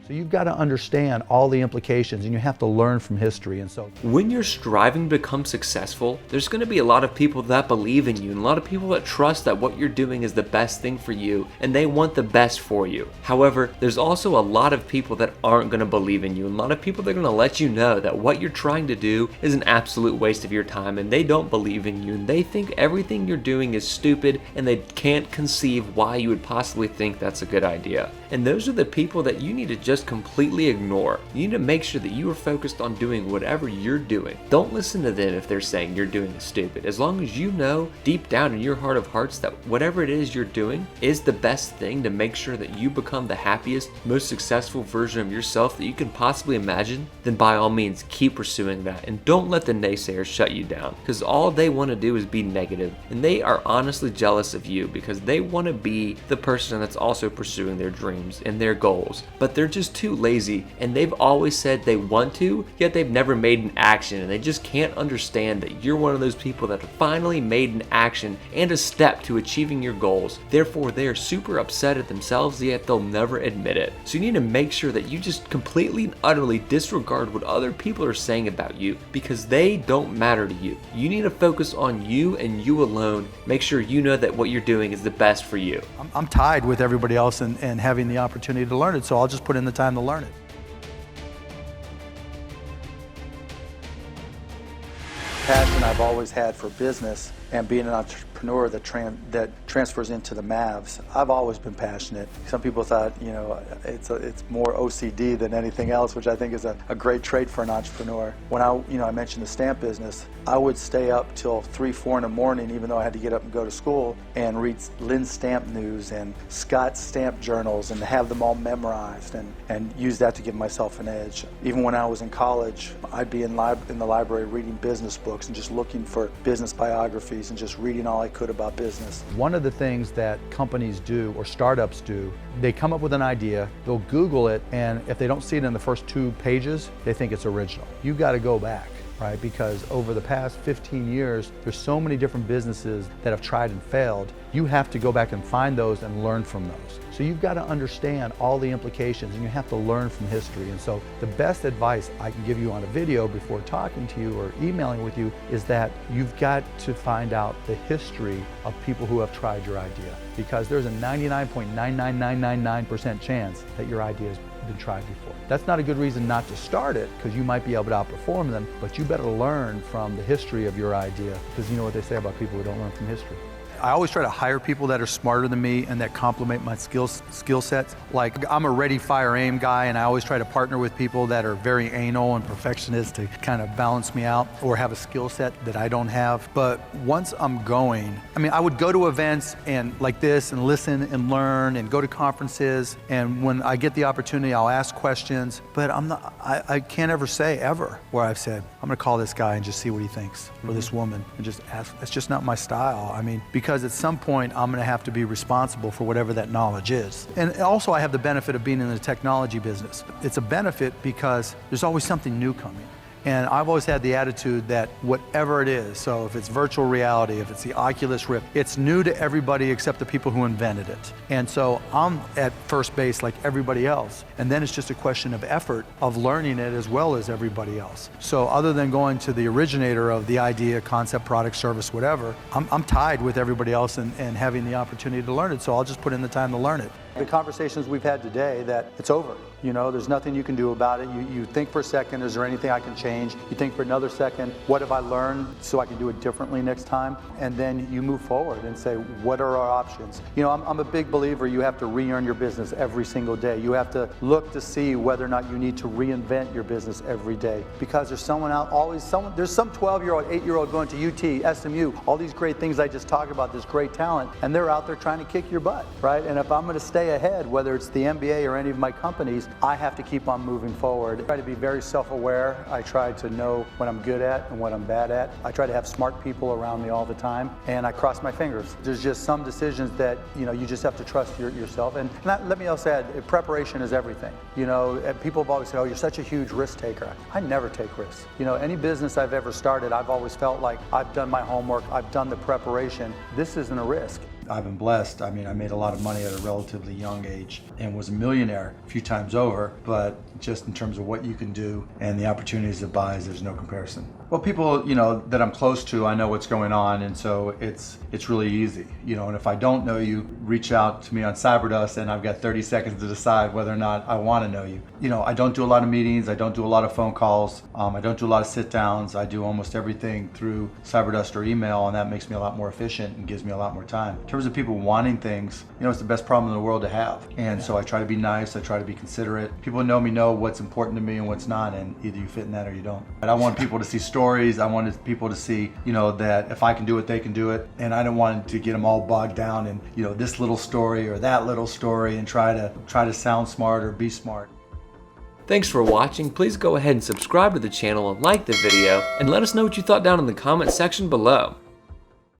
So you've got to understand all the implications, and you have to learn from history. And so when you're striving to become successful, there's going to be a lot of people that believe in you and a lot of people that trust that what you're doing is the best thing for you and they want the best for you. However, there's also a lot of people that aren't going to believe in you, and a lot of people that are going to let you know that what you're trying to do is an absolute waste of your time, and they don't believe in you, and they think everything you're doing is stupid, and they can't conceive why you would possibly think that's a good idea. And those are the people that you need to just completely ignore. You need to make sure that you are focused on doing whatever you're doing. Don't listen to them if they're saying you're doing is stupid. As long as you know deep down in your heart of hearts that whatever it is you're doing is the best thing to make sure that you become the happiest, most successful version of yourself that you can possibly imagine, then by all means keep pursuing that, and don't let the naysayers shut you down, because all they want to do is be negative, and they are honestly jealous of you because they want to be the person that's also pursuing their dreams and their goals, but they're just too lazy, and they've always said they want to, yet they've never made an action, and they just can't understand that you're one of those people that have finally made an action and a step to achieving your goals. Therefore, they are super upset at themselves, yet they'll never admit it. So you need to make sure that you just completely and utterly disregard what other people are saying about you, because they don't matter to you. You need to focus on you and you alone. Make sure you know that what you're doing is the best for you. I'm tied with everybody else and having the opportunity to learn it, so I'll just put in the time to learn it. Passion I've always had for business and being an entrepreneur that transfers into the Mavs. I've always been passionate. Some people thought, it's more OCD than anything else, which I think is a great trait for an entrepreneur. When I mentioned the stamp business, I would stay up till 3, 4 in the morning, even though I had to get up and go to school, and read Lynn's Stamp News and Scott's Stamp Journals and have them all memorized and use that to give myself an edge. Even when I was in college, I'd be in the library reading business books and just looking for business biographies and just reading all I could about business. One of the things that companies do, or startups do, they come up with an idea, they'll Google it, and if they don't see it in the first 2 pages, they think it's original. You got to go back, right? Because over the past 15 years, there's so many different businesses that have tried and failed. You have to go back and find those and learn from those. So you've got to understand all the implications, and you have to learn from history. And so the best advice I can give you on a video before talking to you or emailing with you is that you've got to find out the history of people who have tried your idea, because there's a 99.99999% chance that your idea has been tried before. That's not a good reason not to start it, because you might be able to outperform them, but you better learn from the history of your idea, because you know what they say about people who don't learn from history. I always try to hire people that are smarter than me and that complement my skill sets. Like, I'm a ready, fire, aim guy, and I always try to partner with people that are very anal and perfectionist to kind of balance me out or have a skill set that I don't have. But once I'm going, I would go to events and like this and listen and learn and go to conferences, and when I get the opportunity, I'll ask questions, but I can't ever say ever where I've said, I'm gonna call this guy and just see what he thinks, or this woman, and just ask. That's just not my style. Because at some point I'm going to have to be responsible for whatever that knowledge is. And also I have the benefit of being in the technology business. It's a benefit because there's always something new coming. And I've always had the attitude that whatever it is, so if it's virtual reality, if it's the Oculus Rift, it's new to everybody except the people who invented it. And so I'm at first base like everybody else. And then it's just a question of effort of learning it as well as everybody else. So other than going to the originator of the idea, concept, product, service, whatever, I'm tied with everybody else and having the opportunity to learn it. So I'll just put in the time to learn it. The conversations we've had today, that it's over. There's nothing you can do about it. You think for a second, is there anything I can change? You think for another second, what have I learned so I can do it differently next time? And then you move forward and say, what are our options? I'm a big believer you have to re-earn your business every single day. You have to look to see whether or not you need to reinvent your business every day. Because there's someone out, there's some 12-year-old, 8-year-old going to UT, SMU, all these great things I just talked about, this great talent, and they're out there trying to kick your butt, right? And if I'm going to stay ahead, whether it's the MBA or any of my companies, I have to keep on moving forward. I try to be very self-aware. I try to know what I'm good at and what I'm bad at. I try to have smart people around me all the time, and I cross my fingers. There's just some decisions that you just have to trust yourself. And let me also add, preparation is everything. People have always said, oh, you're such a huge risk taker. I never take risks. Any business I've ever started, I've always felt like I've done my homework, I've done the preparation. This isn't a risk. I've been blessed. I mean, I made a lot of money at a relatively young age and was a millionaire a few times over, but just in terms of what you can do and the opportunities it buys, there's no comparison. Well, people, that I'm close to, I know what's going on, and so it's really easy, and if I don't know you, reach out to me on Cyberdust, and I've got 30 seconds to decide whether or not I want to know you. I don't do a lot of meetings, I don't do a lot of phone calls, I don't do a lot of sit downs. I do almost everything through Cyberdust or email, and that makes me a lot more efficient and gives me a lot more time. In terms of people wanting things, it's the best problem in the world to have, and so I try to be nice, I try to be considerate. People who know me know what's important to me and what's not, and either you fit in that or you don't. But I want people to see stories, I wanted people to see, that if I can do it, they can do it, and I don't want to get them all bogged down in, this little story or that little story and try to sound smart or be smart. Thanks for watching. Please go ahead and subscribe to the channel and like the video, and let us know what you thought down in the comment section below.